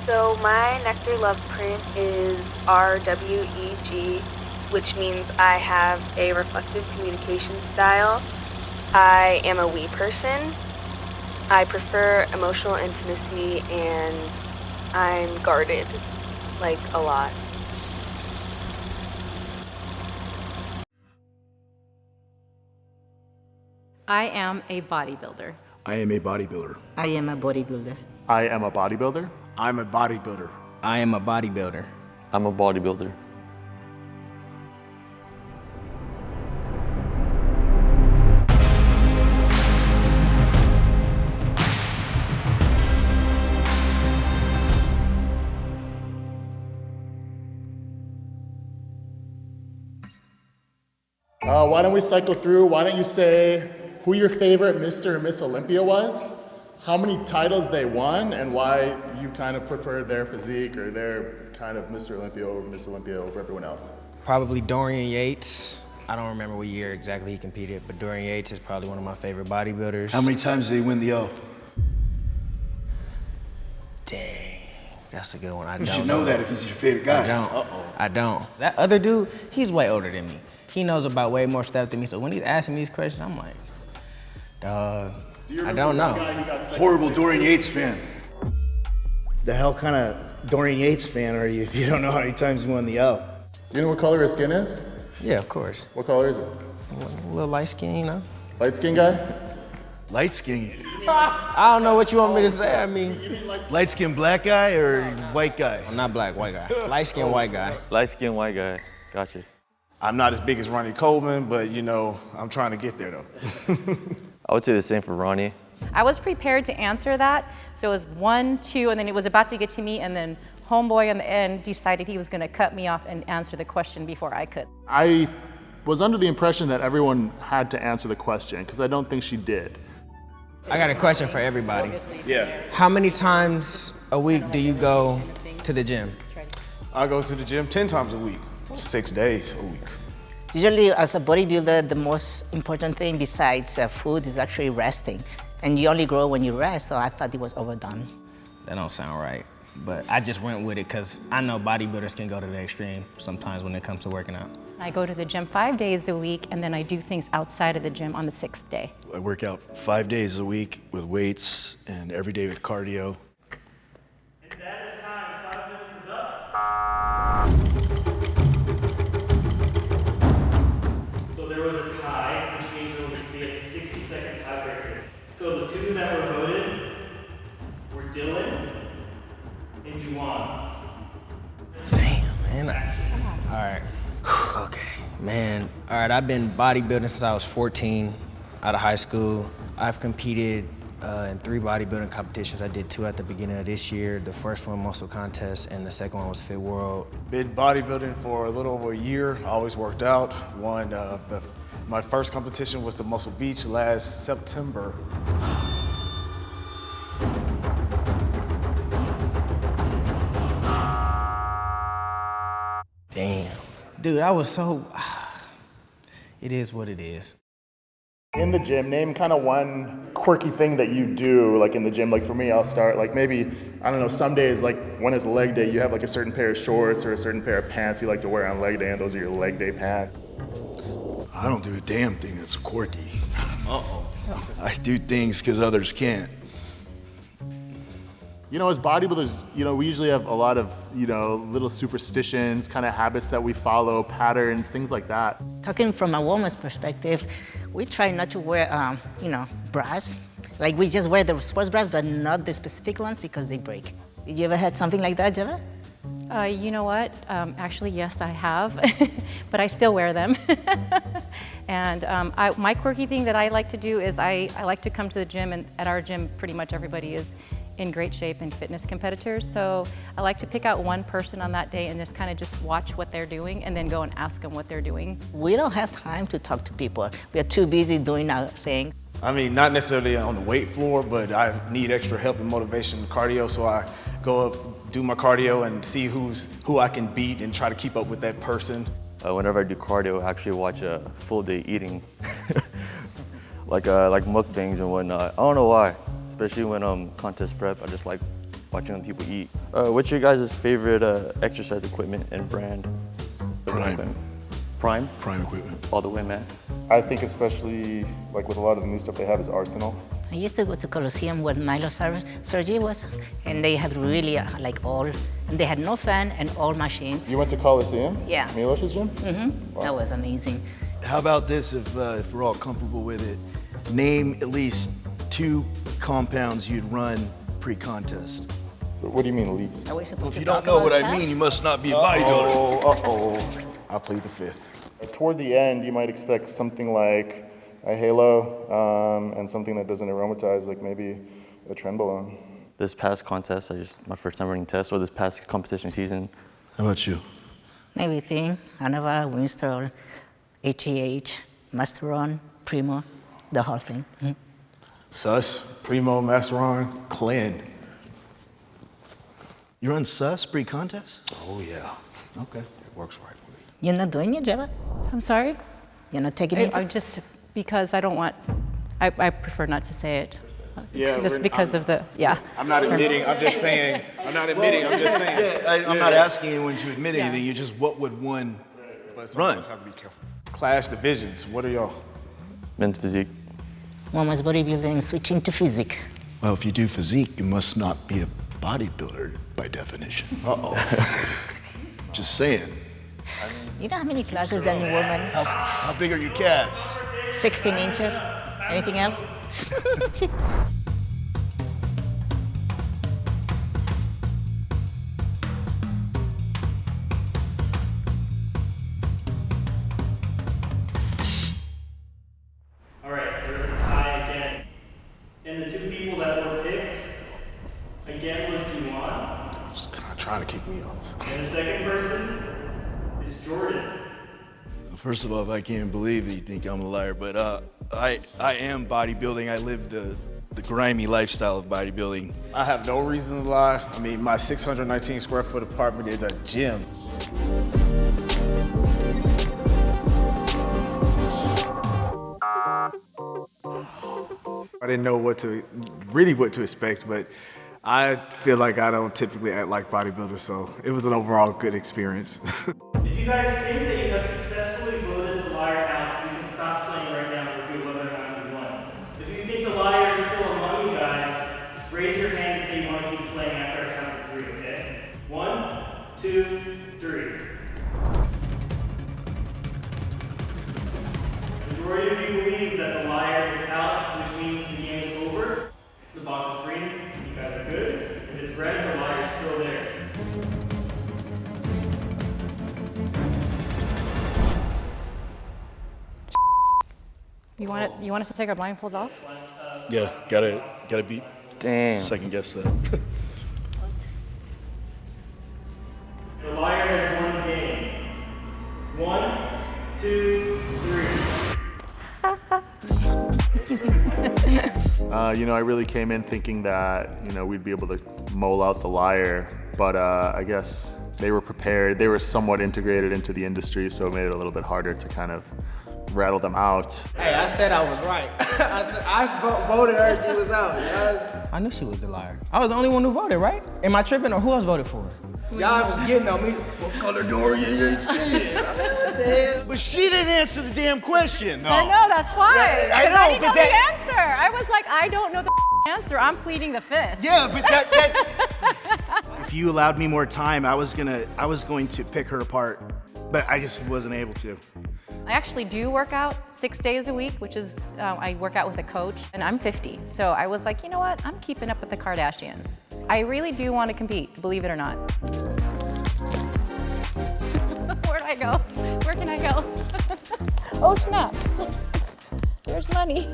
So my Nectar Love print is RWEG, which means I have a reflective communication style. I am a we person. I prefer emotional intimacy and I'm guarded, like a lot. I am a bodybuilder. I am a bodybuilder. I am a bodybuilder. I am a bodybuilder. I'm a bodybuilder. I am a bodybuilder. I'm a bodybuilder. Why don't we cycle through? Why don't you say who your favorite Mr. and Miss Olympia was, how many titles they won, and why you kind of prefer their physique or their kind of Mr. Olympia or Miss Olympia over everyone else? Probably Dorian Yates. I don't remember what year exactly he competed, but Dorian Yates is probably one of my favorite bodybuilders. How many times did he win the O? Dang, that's a good one. I You don't should know that if he's your favorite guy. I don't. I don't. That other dude, he's way older than me. He knows about way more stuff than me. So when he's asking me these questions, I'm like, dog, I don't know. Horrible Dorian Yates fan. The hell kind of Dorian Yates fan are you if you don't know how many times he won the O? Do you know what color his skin is? Yeah, of course. What color is it? A little light skin, you know. Light skin guy? Light skin. I don't know what you want me to say. I mean, Light skin black guy or white guy? I'm not black, white guy. Light skin, white guy. Light-skinned white guy. Gotcha. I'm not as big as Ronnie Coleman, but you know, I'm trying to get there though. I would say the same for Ronnie. I was prepared to answer that, so it was 1, 2, and then it was about to get to me, and then homeboy in the end decided he was gonna cut me off and answer the question before I could. I was under the impression that everyone had to answer the question, because I don't think she did. I got a question for everybody. Yeah. How many times a week do you go to the gym? I go to the gym 10 times a week, 6 days a week. Usually as a bodybuilder, the most important thing besides food is actually resting. And you only grow when you rest, so I thought it was overdone. That don't sound right, but I just went with it because I know bodybuilders can go to the extreme sometimes when it comes to working out. I go to the gym 5 days a week, and then I do things outside of the gym on the 6th day. I work out 5 days a week with weights and every day with cardio. And that is time. 5 minutes is up. So there was a tie, which means there will be a 60-second tiebreaker. So the two that were voted were Dylan and Juwan. Damn, man. All right. Okay, man. All right, I've been bodybuilding since I was 14, out of high school. I've competed in 3 bodybuilding competitions. I did 2 at the beginning of this year. The first one, muscle contest, and the second one was Fit World. Been bodybuilding for a little over a year. Always worked out. My first competition was the Muscle Beach last September. Damn. Dude, I was so, it is what it is. In the gym, name kind of one quirky thing that you do, like in the gym. Like for me, I'll start, like maybe, I don't know, some days, like when it's leg day, you have like a certain pair of shorts or a certain pair of pants you like to wear on leg day, and those are your leg day pants. I don't do a damn thing that's quirky. I do things because others can't. You know, as bodybuilders, you know, we usually have a lot of, you know, little superstitions, kind of habits that we follow, patterns, things like that. Talking from a woman's perspective, we try not to wear, you know, bras. Like we just wear the sports bras, but not the specific ones because they break. Did you ever had something like that, Jeva? You know what? Actually, yes, I have, but I still wear them. And my quirky thing that I like to do is I like to come to the gym, and at our gym, pretty much everybody is in great shape and fitness competitors. So I like to pick out one person on that day and just kind of just watch what they're doing and then go and ask them what they're doing. We don't have time to talk to people. We are too busy doing our thing. I mean, not necessarily on the weight floor, but I need extra help and motivation in cardio, so I go up, do my cardio, and see who I can beat and try to keep up with that person. Whenever I do cardio, I actually watch a full day eating, like mukbangs and whatnot. I don't know why, especially when contest prep. I just like watching other people eat. What's your guys' favorite exercise equipment and brand? Prime. Prime? Prime equipment. All the way, man. I think especially like with a lot of the new stuff they have is Arsenal. I used to go to Colosseum when surgery was, and they had really like all, and they had no fan and all machines. You went to Coliseum? Yeah. Milos's gym? Wow. That was amazing. How about this, if we're all comfortable with it? Name at least 2 compounds you'd run pre-contest. What do you mean least? Are we supposed Well, if to you talk don't know about what stuff? I mean, you must not be a bodybuilder. Uh-oh. I'll plead the 5th. Toward the end, you might expect something like a halo and something that doesn't aromatize, like maybe a trenbolone. This past contest, my first time running tests, or this past competition season. How about you? Everything, Anova, Winstrol, HEH, Masteron, Primo, the whole thing. Sus, Primo, Masteron, Clean. You run sus pre-contest? Oh yeah, Okay. it works right with me. You're not doing it, Java? I'm sorry? You're not taking it? I just, because I don't want, I prefer not to say it. Yeah, Just because of the, yeah. I'm not admitting, I'm just saying. I'm not admitting, I'm just saying. Yeah, I'm not asking anyone to admit anything. You just, what would one But some of us have to be careful. Clash divisions, what are y'all? Men's physique. One was bodybuilding, switching to physique. Well, if you do physique, you must not be a bodybuilder by definition. Uh-oh. Just saying. You know how many classes than women? How big are your calves? 16 inches. Anything else? All right, there's a tie again. And the 2 people that were picked, again, was Juwan. Just kind of trying to kick me off. And the second person is Jordan. First of all, I can't believe that you think I'm a liar, but I am bodybuilding. I live the grimy lifestyle of bodybuilding. I have no reason to lie. I mean, my 619 square foot apartment is a gym. I didn't know what to expect, but I feel like I don't typically act like bodybuilders, so it was an overall good experience. If you guys think that you have successfully voted the liar out, we can stop playing right now and reveal whether or not you won. If you think the liar is still among you guys, raise your hand and say you want to keep playing after I count to 3, okay? 1, 2, 3. Majority of you believe that the liar is out, which means the game is over. The box is green, you guys are good. If it's red, the liar is still there. You want us to take our blindfolds off? Yeah, gotta be. Damn. Second guess that. The liar has won the game. 1, 2, 3. I really came in thinking that, we'd be able to mull out the liar, but I guess they were prepared. They were somewhat integrated into the industry, so it made it a little bit harder to kind of rattle them out. Hey, I said I was right. I voted her, she was out. I knew she was the liar. I was the only one who voted, right? Am I tripping, or who else voted for her? Y'all was getting on me. What color door you But she didn't answer the damn question. No. I know, that's why. Yeah, I 'Cause know, didn't but know that- the answer. I was like, I don't know the answer. I'm pleading the 5th. Yeah, but that if you allowed me more time, I was going to pick her apart, but I just wasn't able to. I actually do work out 6 days a week, which is, I work out with a coach, and I'm 50. So I was like, you know what? I'm keeping up with the Kardashians. I really do want to compete, believe it or not. Where'd I go? Where can I go? Oh, snap. Where's money?